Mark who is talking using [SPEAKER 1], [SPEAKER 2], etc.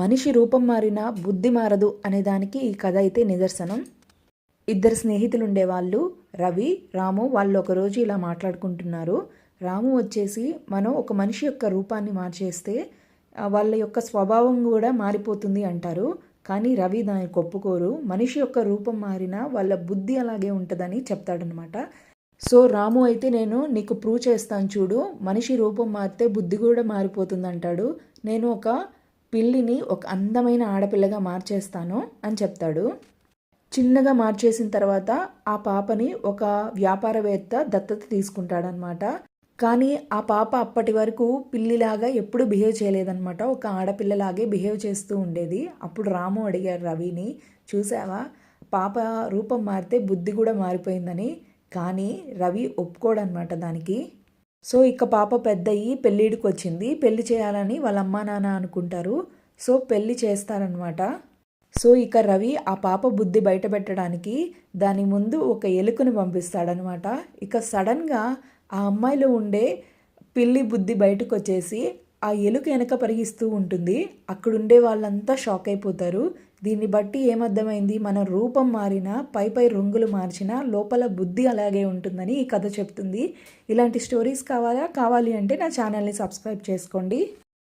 [SPEAKER 1] మనిషి రూపం మారినా బుద్ధి మారదు అనే దానికి ఈ కథ అయితే నిదర్శనం. ఇద్దరు స్నేహితులు ఉండేవాళ్ళు, రవి, రాము. వాళ్ళు ఒకరోజు ఇలా మాట్లాడుకుంటున్నారు. రాము వచ్చేసి, మనం ఒక మనిషి యొక్క రూపాన్ని మార్చేస్తే వాళ్ళ యొక్క స్వభావం కూడా మారిపోతుంది అంటారు. కానీ రవి దానికి ఒప్పుకోరు. మనిషి యొక్క రూపం మారినా వాళ్ళ బుద్ధి అలాగే ఉంటుందని చెప్తాడనమాట. సో రాము అయితే, నేను నీకు ప్రూవ్ చేస్తాను చూడు, మనిషి రూపం మారితే బుద్ధి కూడా మారిపోతుంది అంటాడు. నేను ఒక పిల్లిని ఒక అందమైన ఆడపిల్లగా మార్చేస్తాను అని చెప్తాడు. చిన్నగా మార్చేసిన తర్వాత ఆ పాపని ఒక వ్యాపారవేత్త దత్తత తీసుకుంటాడనమాట. కానీ ఆ పాప అప్పటి వరకు పిల్లిలాగా ఎప్పుడు బిహేవ్ చేయలేదన్నమాట. ఒక ఆడపిల్లలాగే బిహేవ్ చేస్తూ ఉండేది. అప్పుడు రాము అడిగారు రవిని, చూసావా పాప రూపం మారితే బుద్ధి కూడా మారిపోయిందని. కానీ రవి ఒప్పుకోడనమాట దానికి. సో ఇక పాప పెద్దయ్యి పెళ్ళిడికి వచ్చింది. పెళ్లి చేయాలని వాళ్ళ అమ్మా నాన్న అనుకుంటారు. సో పెళ్ళి చేస్తారనమాట. సో ఇక రవి ఆ పాప బుద్ధి బయట పెట్టడానికి దాని ముందు ఒక ఎలుకను పంపిస్తాడనమాట. ఇక సడన్గా ఆ అమ్మాయిలో ఉండే పిల్లి బుద్ధి బయటకు వచ్చేసి ఆ ఎలుక వెనక పరిగిస్తూ ఉంటుంది. అక్కడుండే వాళ్ళంతా షాక్ అయిపోతారు. దీన్ని బట్టి ఏమర్థమైంది, మన రూపం మారినా పై రంగులు మార్చినా లోపల బుద్ధి అలాగే ఉంటుందని ఈ కథ చెప్తుంది. ఇలాంటి స్టోరీస్ కావాలి అంటే నా ఛానల్ని సబ్స్క్రైబ్ చేసుకోండి.